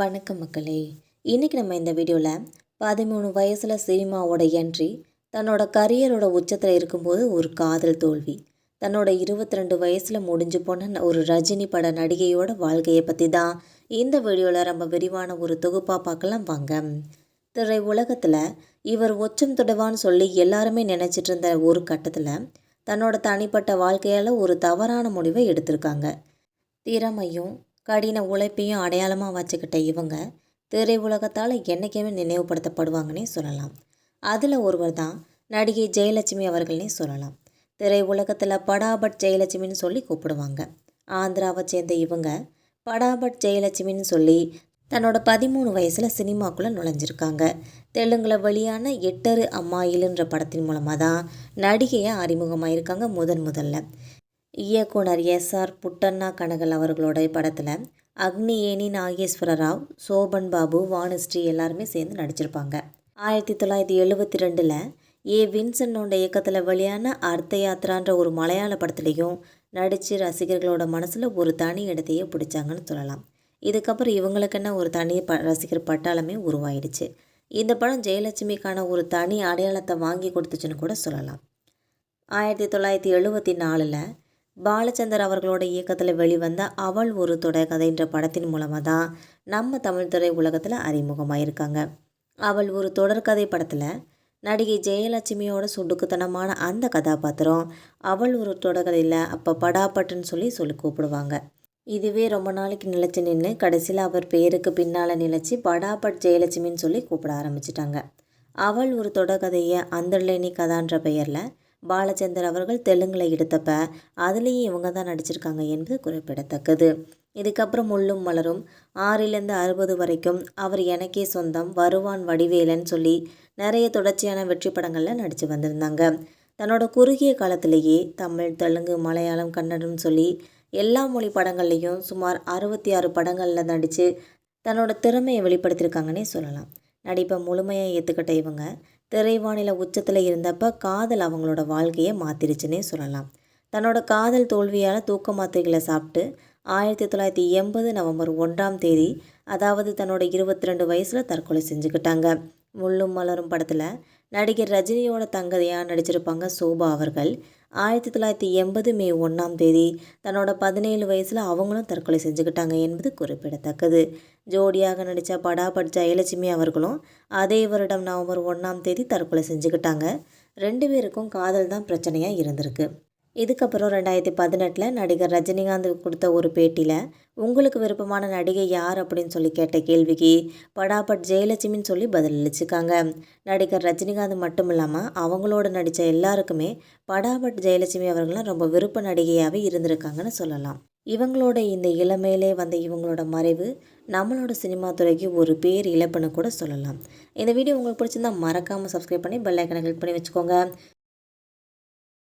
வணக்கம் மக்களே. இன்றைக்கி நம்ம இந்த வீடியோவில் 13 வயசில் சினிமாவோட என்ட்ரி, தன்னோட கரியரோட உச்சத்தில் இருக்கும்போது ஒரு காதல் தோல்வி, தன்னோட 22 வயசில் முடிஞ்சு போன ஒரு ரஜினி பட நடிகையோட வாழ்க்கையை பற்றி தான் இந்த வீடியோவில் ரொம்ப விரிவான ஒரு தொகுப்பாக பார்க்கலாம் வாங்க. திரை உலகத்தில் இவர் உச்சம் தொடுவான்னு சொல்லி எல்லாருமே நினச்சிட்டு இருந்த ஒரு கட்டத்தில் தன்னோட தனிப்பட்ட வாழ்க்கையால் ஒரு தவறான முடிவை எடுத்திருக்காங்க. திறமையும் கடின உழைப்பையும் அடையாளமாக வச்சுக்கிட்ட இவங்க திரை உலகத்தால் என்றைக்குமே நினைவுபடுத்தப்படுவாங்கன்னே சொல்லலாம். அதில் ஒருவர் தான் நடிகை ஜெயலட்சுமி அவர்கள்னே சொல்லலாம். திரை உலகத்தில் படாபட் ஜெயலட்சுமின்னு சொல்லி கூப்பிடுவாங்க. ஆந்திராவை சேர்ந்த இவங்க படாபட் ஜெயலட்சுமின்னு சொல்லி தன்னோட 13 வயசில் சினிமாக்குள்ளே நுழைஞ்சிருக்காங்க. தெலுங்கில் வெளியான எட்டரு அம்மாயிலுன்ற படத்தின் மூலமாக தான் நடிகையாக அறிமுகமாயிருக்காங்க முதல்ல. இயக்குனர் எஸ்.ஆர். புட்டண்ணா கனகல் அவர்களோட படத்தில் அக்னியேனி நாகேஸ்வர ராவ், சோபன் பாபு, வாணிஸ்ரீ எல்லாருமே சேர்ந்து நடிச்சிருப்பாங்க. 1972 ஏ. வின்சென்ட்டோட இயக்கத்தில் வெளியான அர்த்த யாத்ரான்ற ஒரு மலையாள படத்துலேயும் நடித்து ரசிகர்களோட மனசில் ஒரு தனி இடத்தையே பிடிச்சாங்கன்னு சொல்லலாம். இதுக்கப்புறம் இவங்களுக்குன்னு ஒரு தனி ரசிகர் பட்டாளமே உருவாயிடுச்சு. இந்த படம் ஜெயலட்சுமிக்கான ஒரு தனி அடையாளத்தை வாங்கி கொடுத்துச்சுன்னு கூட சொல்லலாம். 1974 பாலச்சந்தர் அவர்களோட இயக்கத்தில் வெளிவந்த அவள் ஒரு தொடர்கதைன்ற படத்தின் மூலமாக தான் நம்ம தமிழ் திரை உலகத்தில் அறிமுகமாயிருக்காங்க. அவள் ஒரு தொடர்கதை படத்தில் நடிகை ஜெயலட்சுமியோட சுடுக்குத்தனமான அந்த கதாபாத்திரம் அவள் ஒரு தொடர்கதையில் அப்போ படாபட்டுன்னு சொல்லி கூப்பிடுவாங்க. இதுவே ரொம்ப நாளைக்கு நிலச்சி நின்று கடைசியில் அவர் பேருக்கு பின்னால் நிலச்சி படாபட் ஜெயலட்சுமின்னு சொல்லி கூப்பிட ஆரம்பிச்சிட்டாங்க. அவள் ஒரு தொடர்கதையை அந்தர்லேனி கதான்ற பெயரில் பாலச்சந்தர் அவர்கள் தெலுங்கில் எடுத்தப்ப அதுலேயும் இவங்க தான் நடிச்சிருக்காங்க என்பது குறிப்பிடத்தக்கது. இதுக்கப்புறம் முள்ளும் மலரும், 6லேருந்து 60 வரைக்கும், அவர் எனக்கே சொந்தம், வருவான் வடிவேலன்னு சொல்லி நிறைய தொடர்ச்சியான வெற்றி படங்களில் நடித்து வந்திருந்தாங்க. தன்னோட குறுகிய காலத்திலேயே தமிழ், தெலுங்கு, மலையாளம், கன்னடம் சொல்லி எல்லா மொழி படங்கள்லேயும் சுமார் 66 படங்களில் நடித்து தன்னோட திறமையை வெளிப்படுத்தியிருக்காங்கன்னே சொல்லலாம். நடிப்பை முழுமையாக ஏற்றுக்கிட்ட இவங்க திரைவானில உச்சத்தில் இருந்தப்போ காதல் அவங்களோட வாழ்க்கையை மாற்றிருச்சுன்னே சொல்லலாம். தன்னோட காதல் தோல்வியால் தூக்க மாத்திரைகளை சாப்பிட்டு 1980 நவம்பர் 1 அதாவது தன்னோட 22 வயசில் தற்கொலை செஞ்சுக்கிட்டாங்க. முள்ளும் மலரும் படத்தில் நடிகர் ரஜினியோட தங்கையாக நடிச்சிருப்பாங்க சோபா அவர்கள் 1980 மே 1 தன்னோட 17 வயசில் அவங்களும் தற்கொலை செஞ்சுக்கிட்டாங்க என்பது குறிப்பிடத்தக்கது. ஜோடியாக நடித்த படாபட் ஜெயலட்சுமி அவர்களும் அதே வருடம் நவம்பர் 1 தற்கொலை செஞ்சுக்கிட்டாங்க. 2 பேருக்கும் காதல் தான் பிரச்சனையாக இருந்திருக்கு. இதுக்கப்புறம் 2018 நடிகர் ரஜினிகாந்த் கொடுத்த ஒரு பேட்டியில் உங்களுக்கு விருப்பமான நடிகை யார் அப்படின்னு சொல்லி கேட்ட கேள்விக்கு படாபட் ஜெயலட்சுமின்னு சொல்லி பதிலளிச்சுக்காங்க. நடிகர் ரஜினிகாந்த் மட்டும் இல்லாமல் அவங்களோட நடித்த எல்லாருக்குமே படாபட் ஜெயலட்சுமி அவர்கள்லாம் ரொம்ப விருப்ப நடிகையாகவே இருந்திருக்காங்கன்னு சொல்லலாம். இவங்களோட இந்த இளமையிலே வந்த இவங்களோட மறைவு நம்மளோட சினிமா துறைக்கு ஒரு பேர் இழப்புன்னு கூட சொல்லலாம். இந்த வீடியோ உங்களுக்கு பிடிச்சிருந்தா மறக்காமல் சப்ஸ்கிரைப் பண்ணி பெல் ஐக்கனை கிளிக் பண்ணி வச்சுக்கோங்க.